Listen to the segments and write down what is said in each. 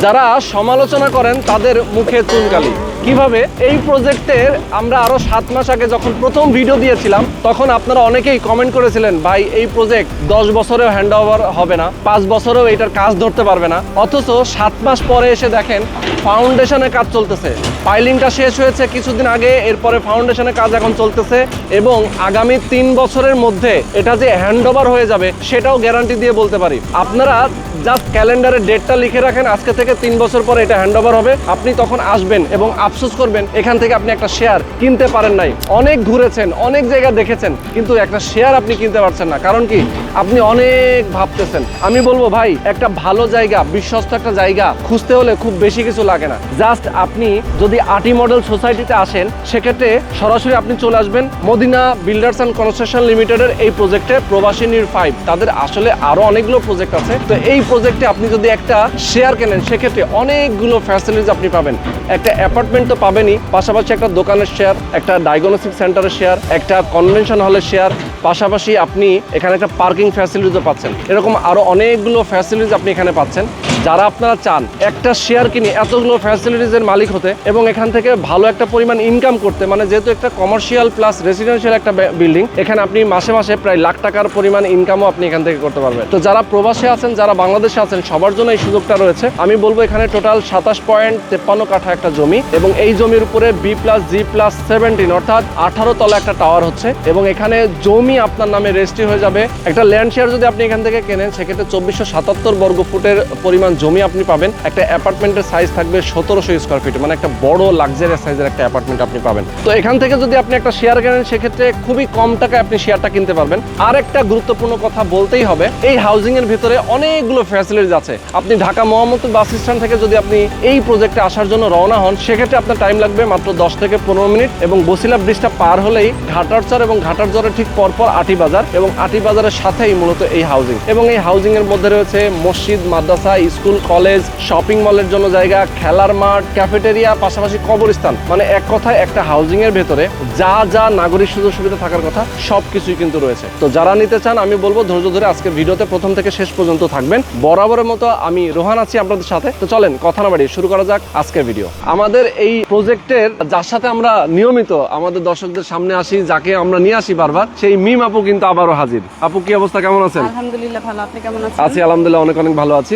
যারা সমালোচনা করেন তাদের মুখে চুনকালি। কিভাবে? এই প্রজেক্টের আমরা আরো 7 মাস আগে যখন প্রথম ভিডিও দিয়েছিলাম তখন আপনারা অনেকেই কমেন্ট করেছিলেন, ভাই এই প্রজেক্ট 10 বছরেও হ্যান্ড ওভার হবে না, 5 বছরেও এটার কাজ ধরতে পারবে না। অথচ 7 মাস পরে এসে দেখেন ফাউন্ডেশনের কাজ চলতেছে, পাইলিংটা শেষ হয়েছে কিছুদিন আগে, এরপরে ফাউন্ডেশনের কাজ এখন চলতেছে এবং আগামী 3 বছরের মধ্যে এটা যে হ্যান্ড ওভার হয়ে যাবে সেটাও গ্যারান্টি দিয়ে বলতে পারি। আপনারা জাস্ট ক্যালেন্ডারে ডেটটা লিখে রাখেন, আজকে থেকে 3 বছর পরে এটা হ্যান্ড ওভার হবে। আপনি তখন আসবেন এবং আফসোস করবেন এখান থেকে আপনি একটা শেয়ার কিনতে পারেন নাই। অনেক ঘুরেছেন, অনেক জায়গা দেখেছেন, কিন্তু একটা শেয়ার আপনি কিনতে পারছেন না। কারণ কি? আপনি অনেক ভাবতেছেন। আমি বলবো ভাই, একটা ভালো জায়গা, বিশ্বস্ত একটা জায়গা খুঁজতে হলে খুব বেশি কিছু লাগে না। জাস্ট আপনি যদি আটি মডেল সোসাইটিতে আসেন, সেক্ষেত্রে সরাসরি আপনি চলে আসবেন মদিনা বিল্ডার্স অ্যান্ড কনস্ট্রাকশন লিমিটেডের এই প্রজেক্টে, প্রবাসী নির 5। তাদের আসলে আরো অনেকগুলো প্রজেক্ট আছে। তো এই প্রজেক্টে আপনি যদি একটা শেয়ার কেনেন, সেক্ষেত্রে অনেকগুলো ফ্যাসিলিটিস আপনি পাবেন। একটা অ্যাপার্টমেন্ট তো পাবেনই, পাশাপাশি একটা দোকানের শেয়ার, একটা ডায়াগনস্টিক সেন্টারের শেয়ার, একটা কনভেনশন হলের শেয়ার, পাশাপাশি আপনি এখানে একটা পার্কিং ফ্যাসিলিটিসও পাচ্ছেন। এরকম আরো অনেকগুলো ফ্যাসিলিটিস আপনি এখানে পাচ্ছেন। যারা আপনারা চান একটা শেয়ার কিনে এতগুলো ফ্যাসিলিটিসের মালিক হতে এবং এখান থেকে ভালো একটা পরিমাণ ইনকাম করতে, মানে যেহেতু একটা কমার্শিয়াল প্লাস রেসিডেন্সিয়াল একটা বিল্ডিং, এখানে আপনি মাসে মাসে প্রায় লাখ টাকার পরিমাণ ইনকামও আপনি এখান থেকে করতে পারবেন। তো যারা প্রবাসে আছেন, যারা বাংলাদেশে আছেন, সবার জন্য এই সুযোগটা রয়েছে। আমি বলবো এখানে টোটাল 27.53 কাঠা একটা জমি এবং এই জমির উপরে B+G+17 অর্থাৎ 18 তলা একটা টাওয়ার হচ্ছে এবং এখানে জমি আপনার নামে রেজিস্ট্রি হয়ে যাবে। একটা ল্যান্ড শেয়ার যদি আপনি এখান থেকে কেনেন, সেক্ষেত্রে 2477 বর্গ ফুটের পরিমাণ জমি আপনি পাবেন। একটা অ্যাপার্টমেন্টের সাইজ থাকবে 1700 স্কোয়ার ফিট, মানে একটা বড় লাক্সারিয়াস সাইজের একটা অ্যাপার্টমেন্ট আপনি পাবেন। তো এখান থেকে যদি আপনি একটা শেয়ার কেনেন, সেক্ষেত্রে খুবই কম টাকায় আপনি শেয়ারটা কিনতে পারবেন। আর একটা গুরুত্বপূর্ণ কথা বলতেই হবে, এই হাউজিং এর ভিতরে অনেকগুলো ফ্যাসিলিটিস আছে। আপনি ঢাকা মোহাম্মদপুর বাস স্ট্যান্ড থেকে যদি আপনি এই প্রজেক্টে আসার জন্য রওনা হন, সেক্ষেত্রে আপনার টাইম লাগবে মাত্র 10 থেকে 15 মিনিট এবং বসিলা ব্রিজটা পার হলেই ঘাটারচর এবং ঘাটারচরের ঠিক পরপর আটি বাজার এবং আটি বাজারের সাথেই মূলত এই হাউজিং। এবং এই হাউজিং এর মধ্যে রয়েছে মসজিদ, মাদ্রাসা, স্কুল, কলেজ, শপিং মলের জন্য জায়গা, খেলার মাঠ, ক্যাফেটেরিয়া, পাশাপাশি কবরস্থান। মানে এক কথায় একটা হাউজিং এর ভেতরে যা যা নাগরিক সুযোগ সুবিধা থাকার কথা সবকিছুই কিন্তু রয়েছে। তো যারা নিতে চান, আমি বলবো ধৈর্য ধরে আজকে ভিডিওতে প্রথম থেকে শেষ পর্যন্ত থাকবেন। বরাবরের মতো আমি রোহান আছি আপনাদের সাথে। তো চলেন কথা না বাড়িয়ে শুরু করা যাক আজকের ভিডিও। আমাদের এই প্রজেক্টের যার সাথে আমরা নিয়মিত আমাদের দর্শকদের সামনে আসি, যাকে আমরা নিয়ে আসি বারবার, সেই মিম আপু কিন্তু আবারও হাজির। আপু, কি অবস্থা, কেমন আছেন? আলহামদুলিল্লাহ ভালো, আপনি কেমন আছেন? আছি আলহামদুলিল্লাহ, অনেক অনেক ভালো আছি।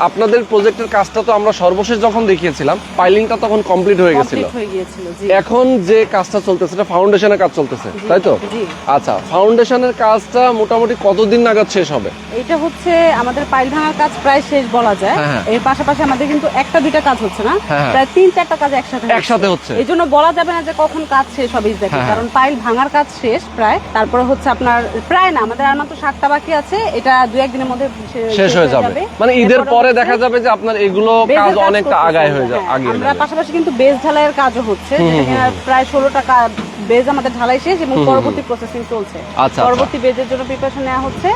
আপনাদের প্রজেক্টের কাজটা তো আমরা সর্বশেষ যখন দেখিয়েছিলাম, পাইলিংটা তখন কমপ্লিট হয়ে গেছিল। এখন যে কাজটা চলতেছে, এটা ফাউন্ডেশনের কাজ চলতেছে, তাই তো? আচ্ছা, ফাউন্ডেশনের কাজটা মোটামুটি কতদিন নাগাদ শেষ হবে? এটা হচ্ছে আমাদের পাইল ভাঙার কাজ প্রায় শেষ বলা যায়। এর পাশাপাশি আমাদের কিন্তু একটা দুইটা কাজ হচ্ছে না, প্রায় 3-4টা কাজ একসাথে হচ্ছে। এই জন্য বলা যাবে না যে কখন কাজ শেষ হবে এক্স্যাক্টলি, কারণ পাইল ভাঙার কাজ শেষ প্রায়। তারপরে হচ্ছে আপনার প্রায় না, আমাদের আর মাত্র 7টা বাকি আছে, এটা 2-1 দিনের মধ্যে শেষ হয়ে যাবে। মানে ঈদের পরে দেখা যাবে যে আপনার এগুলো কাজ অনেকটা আগায় হয়ে যাবে। আমরা পাশাপাশি কিন্তু বেস ঢালাইয়ের কাজও হচ্ছে, প্রায় 16টা বেজ আমাদের ঢালাই শেষ এবং পরবর্তী প্রসেসিং চলছে। পরবর্তী বেজের জন্য প্রিপারেশন নেওয়া হচ্ছে।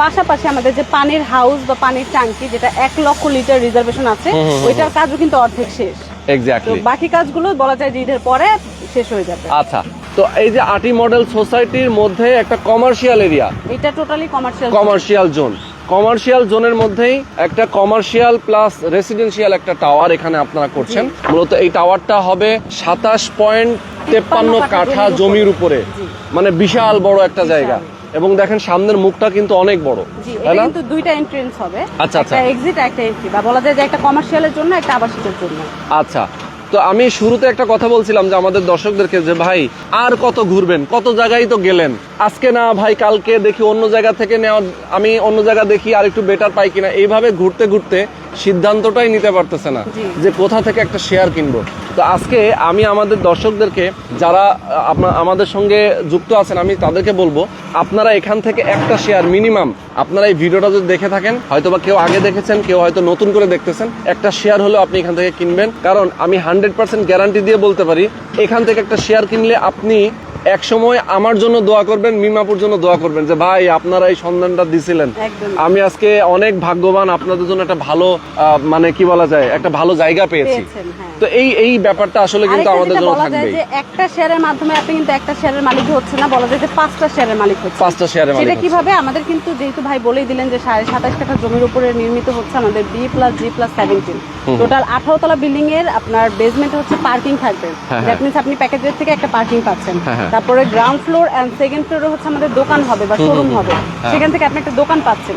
পাশাপাশি আমাদের যে পানির হাউস বা পানির ট্যাঙ্কি, যেটা 1 লক্ষ লিটার রিজার্ভেশন আছে, ওইটার কাজও কিন্তু অর্ধেক শেষ। এক্স্যাক্টলি। বাকি কাজগুলো বলা যায় যে ঈদের পরে শেষ হয়ে যাবে। আচ্ছা, তো এই যে আটি মডেল সোসাইটির মধ্যে একটা কমার্শিয়াল এরিয়া, এটা টোটালি কমার্শিয়াল জোন, কমার্শিয়াল জোনের মধ্যেই একটা কমার্শিয়াল প্লাস রেসিডেন্সিয়াল একটা টাওয়ার এখানে আপনারা করছেন। মূলত এই টাওয়ারটা হবে 27.53 কাঠা জমির উপরে, মানে বিশাল বড় একটা জায়গা। এবং দেখেন সামনের মুখটা কিন্তু অনেক বড়, তাই না? কিন্তু দুইটা এন্ট্রেন্স হবে, একটা এক্সিট একটা এন্ট্রি, বা বলা যায় যে একটা কমার্শিয়ালের জন্য একটা আবাসিকের জন্য। আচ্ছা, তো আমি শুরুতে একটা কথা বলছিলাম যে আমাদের দর্শকদেরকে, যে ভাই আর কত ঘুরবেন, কত জায়গায় তো গেলেন, আজকে না ভাই কালকে দেখি অন্য জায়গা থেকে নেওয়া, আমি অন্য জায়গা দেখি আর একটু বেটার পাই কিনা, এইভাবে ঘুরতে ঘুরতে সিদ্ধান্তটাই নিতে পারতেছে না যে কোথা থেকে একটা শেয়ার কিনবো। তো আজকে আমি আমাদের দর্শকদেরকে, যারা আমাদের সঙ্গে যুক্ত আছেন, আমি তাদেরকে বলবো, আপনারা এখান থেকে একটা শেয়ার মিনিমাম, আপনারা এই ভিডিওটা যদি দেখে থাকেন, হয়তোবা কেউ আগে দেখেছেন, কেউ হয়তো নতুন করে দেখতেছেন, একটা শেয়ার হলেও আপনি এখান থেকে কিনবেন। কারণ আমি 100% গ্যারান্টি দিয়ে বলতে পারি, এখান থেকে একটা শেয়ার কিনলে আপনি এক সময় আমার জন্য দোয়া করবেন, মিমাপুর জন্য দোয়া করবেন যে ভাই আপনারা এই সন্ধানটা দিছিলেন, আমি আজকে অনেক ভাগ্যবান, আপনাদের জন্য একটা ভালো মানে কি বলা যায় একটা ভালো জায়গা পেয়েছি। তো এই ব্যাপারটা আসলে কিন্তু আমাদের জন্য থাকবে। একটা শেয়ারের মাধ্যমে আপনি কিন্তু একটা শেয়ারের মালিক হচ্ছে না, বলা যায় যে 5টা শেয়ারের মালিক হচ্ছে। 5টা শেয়ারের মালিক। সেটা কিভাবে? আমাদের কিন্তু যেহেতু ভাই বলেই দিলেন যে 27.5 কাঠা জমির উপরে নির্মিত হচ্ছে আমাদের B+G+17 টোটাল 18 তলা বিল্ডিং এর আপনার বেসমেন্টে হচ্ছে পার্কিং থাকবে। দ্যাট মিন্স আপনি প্যাকেজের থেকে একটা পার্কিং পাচ্ছেন। তারপরে গ্রাউন্ড ফ্লোর এন্ড সেকেন্ড ফ্লোরে হচ্ছে আমাদের দোকান হবে বা শোরুম হবে, সেখান থেকে আপনি একটা দোকান পাচ্ছেন।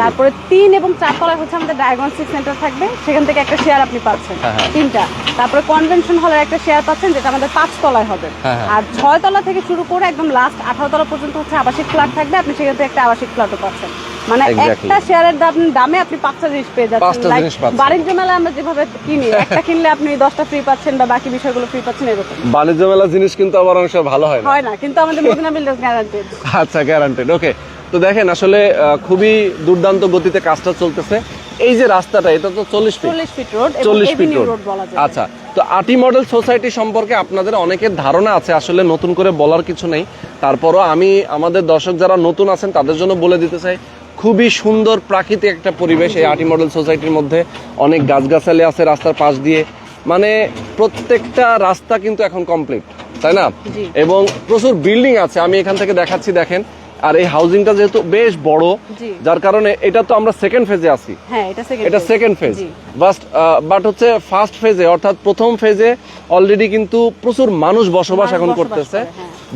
তারপরে 3 এবং 4 তলায় হচ্ছে আমাদের ডায়াগনস্টিক সেন্টার থাকবে, সেখান থেকে একটা শেয়ার আপনি পাচ্ছেন 3টা। তারপরে কনভেনশন হলের একটা শেয়ার পাচ্ছেন যেটা আমাদের 5 তলায় হবে। আর 6 তলা থেকে শুরু করে একদম লাস্ট 18 তলা পর্যন্ত হচ্ছে আবাসিক ফ্ল্যাট থাকবে, আপনি সেখান থেকে একটা আবাসিক ফ্ল্যাটও পাচ্ছেন। মানে একটা শেয়ারের দামে আপনি 5টা জিনিস পেয়ে যাচ্ছেন। বাণিজ্য মেলা আমরা যেভাবে কিনি, একটা কিনলে আপনি 10টা ফ্রি পাচ্ছেন বা বাকি বিষয়গুলো ফ্রি পাচ্ছেন এরকম। বাণিজ্য মেলা জিনিস কিন্তু আবার অনেক সময় ভালো হয় না, কিন্তু আমাদের মদিনা বিল্ডার্স গ্যারান্টেড। আচ্ছা, গ্যারান্টেড। ওকে, তো দেখেন আসলে খুবই দুর্দান্ত গতিতে কাজটা চলতেছে। এই যে রাস্তাটা, এটা তো 40 ফিট রোড, 40 ফিট রোড বলা যায়। আচ্ছা, তো আটি মডেল সোসাইটি সম্পর্কে আপনাদের অনেকের ধারণা আছে, আসলে নতুন করে বলার কিছু নেই। তারপরও আমি আমাদের দর্শক যারা নতুন আছেন তাদের জন্য বলে দিতে চাই, খুবই সুন্দর প্রাকৃতিক একটা পরিবেশ এই আটি মডেল সোসাইটির মধ্যে। অনেক গাছগাছালি আছে রাস্তার পাশ দিয়ে, মানে প্রত্যেকটা রাস্তা কিন্তু এখন কমপ্লিট, তাই না? এবং প্রচুর বিল্ডিং আছে, আমি এখান থেকে দেখাচ্ছি, দেখেন। আর এই হাউজিংটা যেহেতু বেশ বড়, যার কারণে এটা তো আমরা সেকেন্ড ফেজে আছি। এটা সেকেন্ড ফেজ, বাট হচ্ছে ফার্স্ট ফেজে অর্থাৎ প্রথম ফেজে অলরেডি কিন্তু প্রচুর মানুষ বসবাস এখন করতেছে।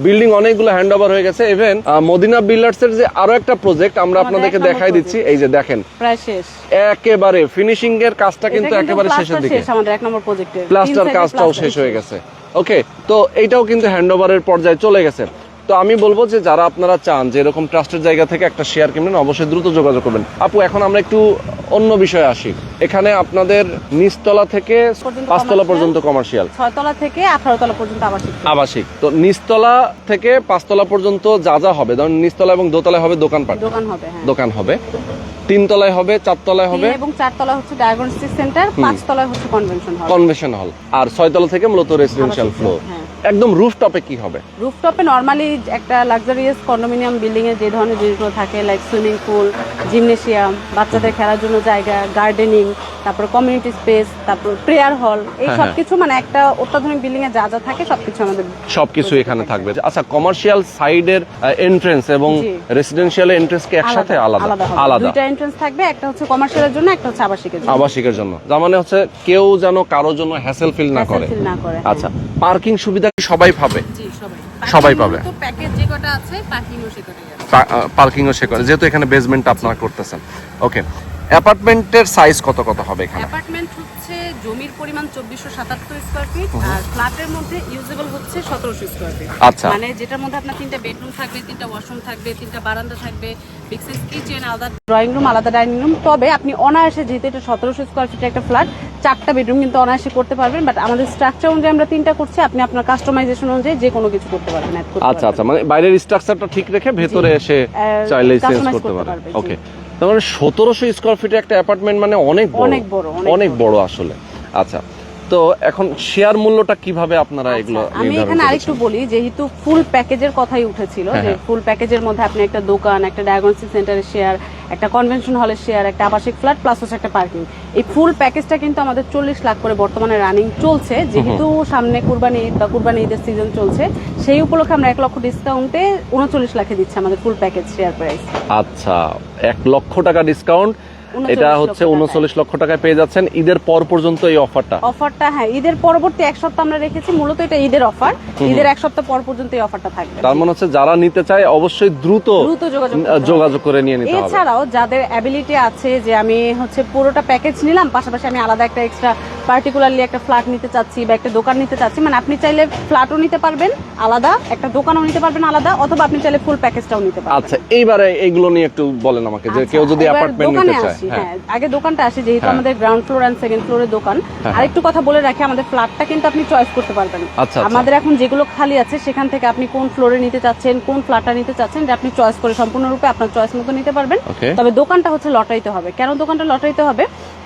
বিল্ডিং অনেকগুলো হ্যান্ড ওভার হয়ে গেছে। ইভেন মদিনা বিল্ডার্স এর যে আরো একটা প্রজেক্ট আমরা আপনাদেরকে দেখাই দিচ্ছি, এই যে দেখেন প্রায় শেষ, একেবারে ফিনিশিং এর কাজটা কিন্তু একেবারে শেষের দিকে। আমাদের 1 নম্বর প্রজেক্টে প্লাস্টার কাজটাও শেষ হয়ে গেছে। ওকে, তো এইটাও কিন্তু হ্যান্ড ওভারের পর্যায়ে চলে গেছে। তো আমি বলবো যে যারা আপনারা চান যে এরকম ট্রাস্টের জায়গা থেকে একটা শেয়ার কিনবেন, অবশ্যই দ্রুত যোগাযোগ করবেন। আপু, এখন আমরা একটু অন্য বিষয়ে আসি। এখানে আপনাদের নিচতলা থেকে 5 তলা পর্যন্ত কমার্শিয়াল, 6 তলা থেকে 18 তলা পর্যন্ত আবাসিক। তো নিচতলা থেকে 5 তলা পর্যন্ত যা যা হবে, ধরুন নিচতলা এবং দোতলায় হবে দোকান হবে 3 তলায় হবে, 4 তলায় হবে এবং 4 তলা হচ্ছে ডায়াগনস্টিক সেন্টার, 5 তলায় হচ্ছে কনভেনশন হল, আর 6 তলা থেকে মূলত রেসিডেন্সিয়াল ফ্লোর। একদম রুফটপে কি হবে? রুফটপে নরমালি একটা লাক্সারিয়াস কন্ডোমিনিয়াম বিল্ডিং এ যে ধরনের জিনিসগুলো থাকে, লাইক সুইমিং পুল, জিমনেশিয়াম, বাচ্চাদের খেলার জন্য জায়গা, গার্ডেনিং, তারপর কমিউনিটি স্পেস, তারপর প্রেয়ার হল, এই সবকিছু মানে একটা অত্যাধুনিক বিল্ডিং এ যা যা থাকে সবকিছু এখানে থাকবে। আচ্ছা, কমার্শিয়াল সাইডের এন্ট্রেন্স এবং রেসিডেন্সিয়াল এন্ট্রেন্স কি একসাথে আলাদা? দুইটা এন্ট্রেন্স থাকবে, একটা হচ্ছে কমার্শিয়ালের জন্য, একটা হচ্ছে আবাসিকের জন্য। যার মানে হচ্ছে কেউ যেন কারোর জন্য হ্যাসেল ফিল না করে। আচ্ছা, পার্কিং সুবিধা কি সবাই পাবে? সবাই পাবে। তো প্যাকেজ যে কটা আছে পার্কিংও সে করে, যেহেতু এখানে বেসমেন্ট আপনারা করতেছেন। ওকে, অ্যাপার্টমেন্টের সাইজ কত হবে এখানে? অ্যাপার্টমেন্ট হচ্ছে জমির পরিমাণ 2477 স্কয়ার ফিট, আর ফ্ল্যাটের মধ্যে ইউজেবল হচ্ছে 1700 স্কয়ার ফিট। আচ্ছা, মানে যেটার মধ্যে আপনার 3টা বেডরুম থাকবে, 3টা ওয়াশরুম থাকবে, 3টা বারান্দা থাকবে, বিগ সাইজ কিচেন, আলাদা ড্রয়িং রুম, আলাদা ডাইনিং রুম। তবে আপনি অনায়াসে, যেহেতু এটা 1700 স্কয়ার ফিটের একটা ফ্ল্যাট, 4টা বেডরুম কিন্তু অনায়াসে করতে পারবেন। বাট আমাদের স্ট্রাকচার অনুযায়ী আমরা 3টা করছি, আপনি আপনার কাস্টমাইজেশন অনুযায়ী যে কোনো কিছু করতে পারবেন। আচ্ছা, মানে বাইরের স্ট্রাকচারটা ঠিক রেখে ভেতরে এসে চাইলে চেঞ্জ করতে পারবেন। ওকে, তার মানে 1700 স্কয়ার ফিটের একটা অ্যাপার্টমেন্ট মানে অনেক বড় আসলে। আচ্ছা, তো এখন শেয়ার মূল্যটা কিভাবে আপনারা এগুলো? আমি এখানে আরেকটু বলি, যেহেতু ফুল প্যাকেজের কথাই উঠেছিল, যে ফুল প্যাকেজের মধ্যে আপনি একটা দোকান, একটা ডায়াগনস্টিক সেন্টারের শেয়ার, একটা কনভেনশন হলের শেয়ার, একটা আবাসিক ফ্ল্যাট প্লাস হচ্ছে একটা পার্কিং, এই ফুল প্যাকেজটা কিন্তু আমাদের 40 লাখ করে বর্তমানে রানিং চলছে। যেহেতু সামনে কুরবানি ঈদ বা কুরবানি ঈদের সিজন চলছে, সেই উপলক্ষে আমরা 1 লক্ষ ডিসকাউন্টে 39 লাখে দিচ্ছি আমাদের ফুল প্যাকেজ শেয়ার প্রাইস। আচ্ছা, 1 লক্ষ টাকা ডিসকাউন্ট, এটা হচ্ছে 39 লক্ষ টাকায় পেয়ে যাচ্ছেন ঈদের পর পর্যন্ত এই অফারটা। হ্যাঁ, ঈদের পরবর্তী 1 সপ্তাহ আমরা রেখেছি, মূলত এটা ঈদের অফার, ঈদের 1 সপ্তাহ পর পর্যন্ত এই অফারটা থাকবে। তার মানে হচ্ছে যারা নিতে চায় অবশ্যই দ্রুত যোগাযোগ করে নিয়ে নিতে হবে। এছাড়াও যাদের অ্যাবিলিটি আছে যে আমি হচ্ছে পুরোটা প্যাকেজ নিলাম, পাশাপাশি আমি আলাদা একটা এক্সট্রা পার্টিকুলারলি একটা ফ্ল্যাট নিতে চাচ্ছি বা একটা দোকান নিতে চাচ্ছি, মানে আপনি চাইলে ফ্ল্যাটও নিতে পারবেন আলাদা, একটা দোকানও নিতে পারবেন আলাদা, অথবা আপনি চাইলে ফুল প্যাকেজটাও নিতে পারবেন। আচ্ছা, এইবারে এইগুলো নিয়ে একটু বলেন আমাকে, যে কেউ যদি অ্যাপার্টমেন্ট নিতে চায়। হ্যাঁ, আগে দোকানটা আসে, যেহেতু আমাদের গ্রাউন্ড ফ্লোর এন্ড সেকেন্ড ফ্লোরের দোকান। আরেকটু কথা বলে রাখি, আমাদের ফ্ল্যাটটা কিন্তু আপনি চয়েস করতে পারবেন। আমাদের এখন যেগুলো খালি আছে সেখান থেকে আপনি কোন ফ্লোরে নিতে চাচ্ছেন, কোন ফ্ল্যাটটা নিতে চাচ্ছেন, যে আপনি চয়েস করে সম্পূর্ণরূপে আপনার চয়েস মতো নিতে পারবেন। তবে দোকানটা হচ্ছে লটারিতে হবে। কেন দোকানটা লটারিতে হবে?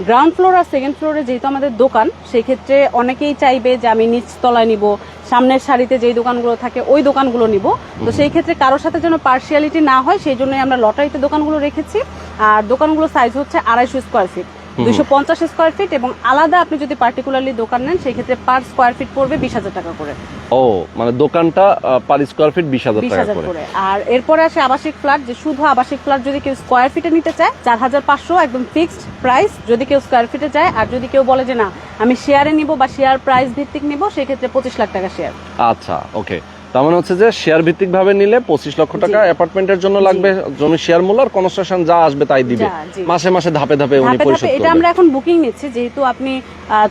গ্রাউন্ড ফ্লোর আর সেকেন্ড ফ্লোরে যেহেতু আমাদের দোকান, সেই ক্ষেত্রে অনেকেই চাইবে যে আমি নিচ তলায় নিব, সামনের সারিতে যেই দোকানগুলো থাকে ওই দোকানগুলো নিব। তো সেই ক্ষেত্রে কারোর সাথে যেন পার্সিয়ালিটি না হয় সেই জন্যই আমরা লটারিতে দোকানগুলো রেখেছি। আর দোকানগুলো সাইজ হচ্ছে 250 স্কোয়ার ফিট, 250 স্কোয়ার ফিট, এবং আলাদা আপনি যদি পার্টিকুলারলি দোকান নেন সেই ক্ষেত্রে পার স্কোয়ার ফিট পড়বে 20,000 টাকা করে। ও মানে দোকানটা পার স্কোয়ার ফিট 20,000 টাকা করে। আর এরপরে আসে আবাসিক ফ্ল্যাট, যে শুধু আবাসিক ফ্ল্যাট যদি কেউ স্কোয়ার ফিটে নিতে চায় 4,500 একদম ফিক্সড প্রাইস যদি কেউ স্কোয়ার ফিটে চায়। আর যদি কেউ বলে যে না আমি শেয়ারে নিব বা শেয়ার প্রাইস ভিত্তিক নিব সেই ক্ষেত্রে 25 লাখ টাকা শেয়ার। আচ্ছা ওকে, তার মানে হচ্ছে যে শেয়ার ভিত্তিক ভাবে নিলে 25 লক্ষ টাকা অ্যাপার্টমেন্টের জন্য লাগবে, জমি শেয়ার মূল্য আর কনস্ট্রাকশন যা আসবে তাই দিবে, মাসে মাসে ধাপে ধাপে উনি পরিশোধ করবেন। এটা আমরা এখন বুকিং নিচ্ছি, যেহেতু আপনি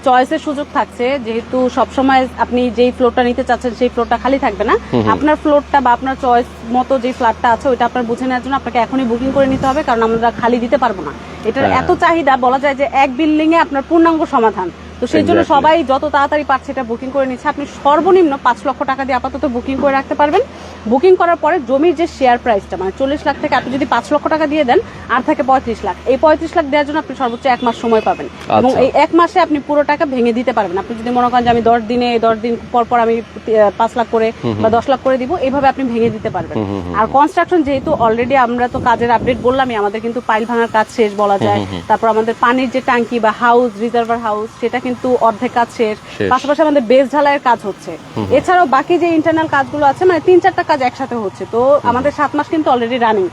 চয়েসের সুযোগ থাকছে, যেহেতু সব সময় আপনি যেই ফ্লোরটা নিতে চাচ্ছেন সেই ফ্লোরটা খালি থাকবে না, আপনার ফ্লোরটা বা আপনার চয়েস মতো যে ফ্ল্যাটটা আছে ওইটা আপনার বুঝে নেওয়ার জন্য আপনাকে এখনই বুকিং করে নিতে হবে, কারণ আমরা খালি দিতে পারবো না। এটার এত চাহিদা, বলা যায় যে এক বিল্ডিং এ আপনার পূর্ণাঙ্গ সমাধান। তো সেই জন্য সবাই যত তাড়াতাড়ি পারছে এটা বুকিং করে নিচ্ছে। আপনি সর্বনিম্ন 5 লক্ষ টাকা দিয়ে আপাতত বুকিং করে রাখতে পারবেন। বুকিং করার পরে জমির যে শেয়ার প্রাইসটা মানে 40 লাখ থেকে আপনি যদি 5 লক্ষ টাকা দিয়ে দেন আর থাকে 35 লাখ, এই 35 লাখ দেওয়ার জন্য আপনি সর্বোচ্চ 1 মাস সময় পাবেন, এবং এই 1 মাসে আপনি পুরো টাকা ভেঙে দিতে পারবেন। আপনি যদি মনে করেন যে আমি 10 দিন পর পর আমি 5 লাখ করে বা 10 লাখ করে দিব, এইভাবে আপনি ভেঙে দিতে পারবেন। আর কনস্ট্রাকশন যেহেতু অলরেডি আমরা তো কাজের আপডেট বললামই, আমাদের কিন্তু পাইল ভাঙার কাজ শেষ বলা যায়। তারপর আমাদের পানির যে ট্যাঙ্কি বা হাউস, রিজার্ভার হাউস, সেটা কিন্তু অর্ধেক কাজ শেষ। পাশাপাশি আমাদের বেস ঢালাইয়ের কাজ হচ্ছে। এছাড়াও বাকি যে ইন্টারনাল কাজগুলো আছে মানে 3-4টা কাজ একসাথে হচ্ছে। তো আমাদের 7 মাস কিন্তু অলরেডি রানিং।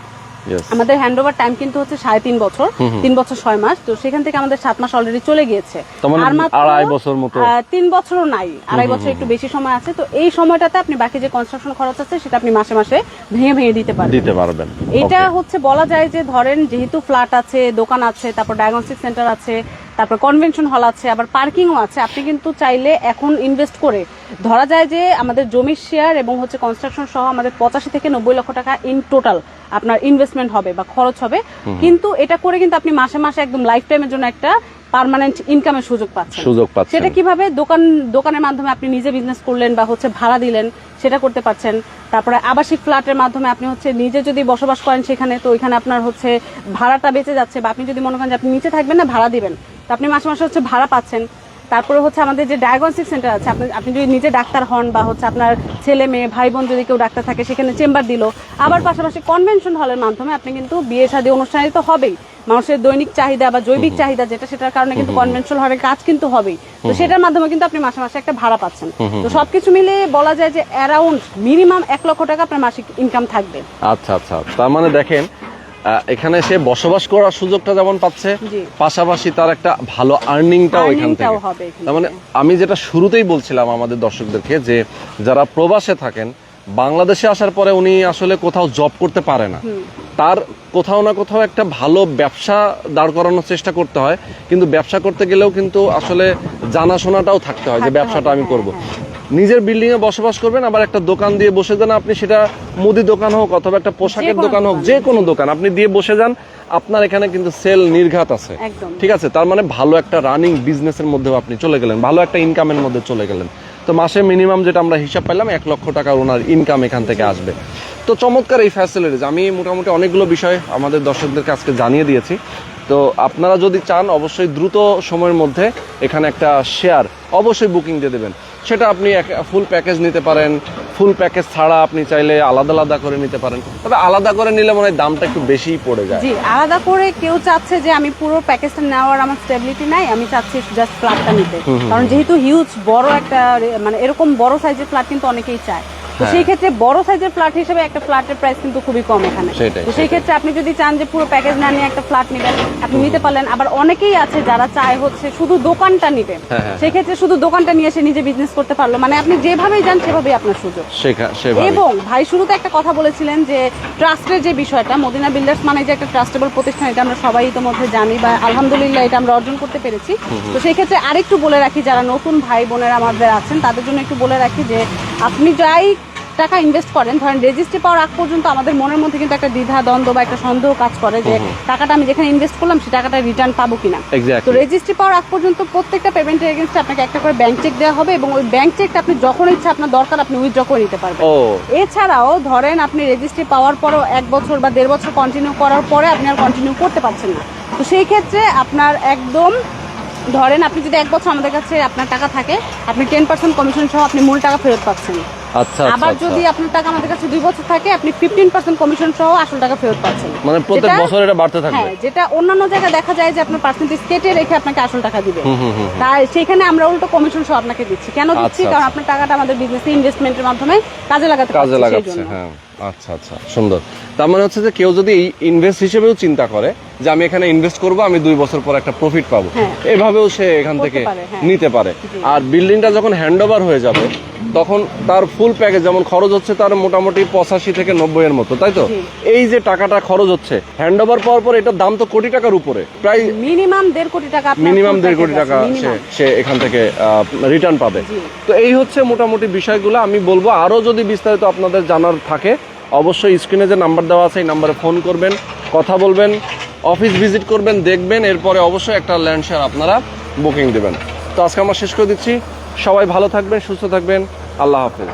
আমাদের হ্যান্ডওভার টাইম কিন্তু হচ্ছে 3.5 বছর, 3 বছর 6 মাস। তো সেখান থেকে আমাদের 7 মাস অলরেডি চলে গিয়েছে। আর মাত্র 2.5 বছর মতো, 3 বছরও নাই, 2.5 বছর একটু বেশি সময় আছে। তো এই সময়টাতে আপনি বাকি যে কনস্ট্রাকশন খরচ আছে সেটা আপনি মাসে মাসে ভেঙে দিতে পারবেন। এটা হচ্ছে বলা যায় যে ধরেন যেহেতু ফ্ল্যাট আছে, দোকান আছে, তারপর ডায়াগনস্টিক সেন্টার আছে, তারপর কনভেনশন হল আছে, আবার পার্কিংও আছে, আপনি কিন্তু চাইলে এখন ইনভেস্ট করে ধরা যায় যে আমাদের জমির শেয়ার এবং হচ্ছে কনস্ট্রাকশন সহ আমাদের 85 থেকে 90 লক্ষ টাকা ইন টোটাল আপনার ইনভেস্টমেন্ট হবে বা খরচ হবে। কিন্তু এটা করে কিন্তু আপনি মাসে মাসে একদম লাইফ টাইমের জন্য একটা পার্মানেন্ট ইনকামের সুযোগ পাচ্ছেন। সেটা কিভাবে? দোকানের মাধ্যমে আপনি নিজে বিজনেস করলেন বা হচ্ছে ভাড়া দিলেন, সেটা করতে পারছেন। তারপরে আবাসিক ফ্ল্যাটের মাধ্যমে আপনি হচ্ছে নিজে যদি বসবাস করেন সেখানে, তো ওইখানে আপনার হচ্ছে ভাড়াটা বেঁচে যাচ্ছে, বা আপনি যদি মনে করেন যে আপনি নিচে থাকবেন না, ভাড়া দিবেন, তো আপনি মাসে মাসে হচ্ছে ভাড়া পাচ্ছেন। তারপরে হচ্ছে আমাদের যে ডায়াগনস্টিক সেন্টার আছে, আপনি যদি নিজে ডাক্তার হন বা হচ্ছে আপনার ছেলে মেয়ে ভাই বোন যদি কেউ ডাক্তার থাকে সেখানে চেম্বার দিল। আবার পাশাপাশি কনভেনশন হলের মাধ্যমে আপনি কিন্তু বিয়ে শাদী অনুষ্ঠানে তো হবেই, মানুষের দৈনিক চাহিদা বা জৈবিক চাহিদা যেটা, সেটার কারণে কিন্তু কনভেনশন হলের কাজ কিন্তু হবেই। তো সেটার মাধ্যমে কিন্তু আপনি মাসে মাসে একটা ভাড়া পাচ্ছেন। তো সবকিছু মিলে বলা যায় যে অ্যারাউন্ড মিনিমাম 1 লক্ষ টাকা আপনার মাসিক ইনকাম থাকবে। আচ্ছা আচ্ছা, তার মানে দেখেন এখানে সে বসবাস করার সুযোগটা যেমন পাচ্ছে, পাশাপাশি তার একটা ভালো আর্নিংটাও এখান থেকে হবে। তার মানে আমি যেটা শুরুতেই বলছিলাম আমাদের দর্শকদেরকে, যে যারা প্রবাসে থাকেন, বাংলাদেশে আসার পরে উনি আসলে কোথাও জব করতে পারে না, তার কোথাও না কোথাও একটা ভালো ব্যবসা দাঁড় করানোর চেষ্টা করতে হয়। কিন্তু ব্যবসা করতে গেলেও কিন্তু আসলে জানাশোনাটাও থাকতে হয় যে ব্যবসাটা আমি করব। নিজের বিল্ডিং এ বসবাস করবেন, আবার একটা দোকান দিয়ে বসে যান, আপনি সেটা মুদি দোকান হোক অথবা একটা পোশাকের দোকান হোক, যে কোনো দোকান আপনি দিয়ে বসে যান, আপনার এখানে কিন্তু সেল নির্ঘাত আছে। ঠিক আছে, তার মানে ভালো একটা রানিং বিজনেসের মধ্যেও আপনি চলে গেলেন, ভালো একটা ইনকামের মধ্যে চলে গেলেন। তো মাসে মিনিমাম যেটা আমরা হিসাব পাইলাম 1 লক্ষ টাকা ওনার ইনকাম এখান থেকে আসবে। তো চমৎকার এই ফ্যাসিলিটিস, আমি মোটামুটি অনেকগুলো বিষয় আমাদের দর্শকদেরকে আজকে জানিয়ে দিয়েছি। তো আপনারা যদি চান অবশ্যই দ্রুত সময়ের মধ্যে এখানে একটা শেয়ার অবশ্যই বুকিং দিয়ে দেবেন। সেটা আপনি ফুল প্যাকেজ নিতে পারেন, ফুল প্যাকেজ ছাড়া আপনি চাইলে আলাদা আলাদা করে নিতে পারেন। তবে আলাদা করে নিলে মনে হয় দামটা একটু বেশিই পড়ে যায়। জি, আলাদা করে কেউ চাচ্ছে যে আমি পুরো প্যাকেজটা নেওয়ার আমার স্টেবিলিটি নাই, আমি চাচ্ছি জাস্ট ফ্ল্যাটটা নিতে, কারণ যেহেতু হিউজ বড় একটা মানে এরকম বড় সাইজের ফ্ল্যাট কিন্তু অনেকেই চায়। তো সেই ক্ষেত্রে বড় সাইজের ফ্ল্যাট হিসেবে একটা ফ্ল্যাটের প্রাইস কিন্তু খুবই কম এখানে। তো সেই ক্ষেত্রে আপনি যদি চান যে পুরো প্যাকেজ না নিয়ে একটা ফ্ল্যাট নেবেন, আপনি নিতে পারলেন। আবার অনেকেই আছে যারা চায় হচ্ছে শুধু দোকানটা নিবে, সেই ক্ষেত্রে শুধু দোকানটা নিয়ে এসে নিজে বিজনেস করতে পারলো, মানে আপনি যেভাবেই যান সেভাবেই আপনার সুযোগ। এবং ভাই শুরুতে একটা কথা বলেছিলেন যে ট্রাস্টের যে বিষয়টা, মদিনা বিল্ডার্স মানে যে একটা ট্রাস্টেবল প্রতিষ্ঠান, এটা আমরা সবাই ইতিমধ্যে জানি বা আলহামদুলিল্লাহ এটা আমরা অর্জন করতে পেরেছি। তো সেই ক্ষেত্রে আরেকটু বলে রাখি, যারা নতুন ভাই বোনেরা আমাদের আছেন তাদের জন্য একটু বলে রাখি যে আপনি যাই টাকা ইনভেস্ট করেন, ধরেন রেজিস্ট্রি পাওয়ার আগ পর্যন্ত আমাদের মনের মধ্যে কিন্তু একটা দ্বিধা দ্বন্দ্ব বা একটা সন্দেহ কাজ করে যে টাকাটা আমি যেখানে ইনভেস্ট করলাম সেই টাকাটা রিটার্ন পাবো কিনা। তো রেজিস্ট্রি পাওয়ার আগ পর্যন্ত প্রত্যেকটা পেমেন্টের এগেইনস্টে আপনাকে একটা করে ব্যাংক চেক দেওয়া হবে, এবং ওই ব্যাংক চেকটা আপনি যখন ইচ্ছা আপনার দরকার আপনি উইথড্র করে নিতে পারবেন। এছাড়াও ধরেন আপনি রেজিস্ট্রি পাওয়ার পরও 1 বছর বা 1.5 বছর কন্টিনিউ করার পরে আপনি আর কন্টিনিউ করতে পারছেন না, তো সেই ক্ষেত্রে আপনার একদম ধরেন আপনি যদি 1 বছর আমাদের কাছে আপনার টাকা থাকে, আপনি 10% কমিশন সহ আপনি মূল টাকা ফেরত পাচ্ছেন। আচ্ছা আবার যদি আপনার টাকা আমাদের কাছে 2 বছর থাকে, আপনি 15% কমিশন সহ আসল টাকা ফেরত পাচ্ছেন। মানে প্রত্যেক বছর এটা বাড়তে থাকবে। হ্যাঁ, যেটা অন্যান্য জায়গায় দেখা যায় যে আপনার পার্সেন্টেজ কেটে রেখে আপনাকে আসল টাকা দিবে, তাই সেখানে আমরা উল্টো কমিশন সহ আপনাকে দিচ্ছি। কেন দিচ্ছি? কারণ আপনার টাকাটা আমাদের বিজনেসে ইনভেস্টমেন্টের মাধ্যমে কাজে লাগাতে পারছি। হ্যাঁ, আচ্ছা আচ্ছা, সুন্দর। তার মানে হচ্ছে যে কেউ যদি ইনভেস্ট হিসেবেও চিন্তা করে যে আমি এখানে ইনভেস্ট করব, আমি 2 বছর পর একটা প্রফিট পাবো, এভাবেও সে এখান থেকে নিতে পারে। আর বিল্ডিংটা যখন হ্যান্ডওভার হয়ে যাবে তখন তার ফুল প্যাকেজ, যেমন খরচ হচ্ছে তার মোটামুটি 85 থেকে 90 এর মতো, তাই তো? এই যে টাকাটা খরচ হচ্ছে হ্যান্ডওভার পাওয়ার পর, এটার দাম তো কোটি টাকার উপরে, প্রায় মিনিমাম 1.5 কোটি টাকা, মিনিমাম 1.5 কোটি টাকা সে এখান থেকে রিটার্ন পাবে। তো এই হচ্ছে মোটামুটি বিষয়গুলো। আমি বলবো আরো যদি বিস্তারিত আপনাদের জানার থাকে, অবশ্যই স্ক্রিনে যে নাম্বার দেওয়া আছে এই নাম্বারে ফোন করবেন, কথা বলবেন, অফিস ভিজিট করবেন, দেখবেন, এরপরে অবশ্যই একটা ল্যান্ড শেয়ার আপনারা বুকিং দেবেন। তো আজকে আমরা শেষ করে দিচ্ছি। সবাই ভালো থাকবেন, সুস্থ থাকবেন, আল্লাহ হাফেজ।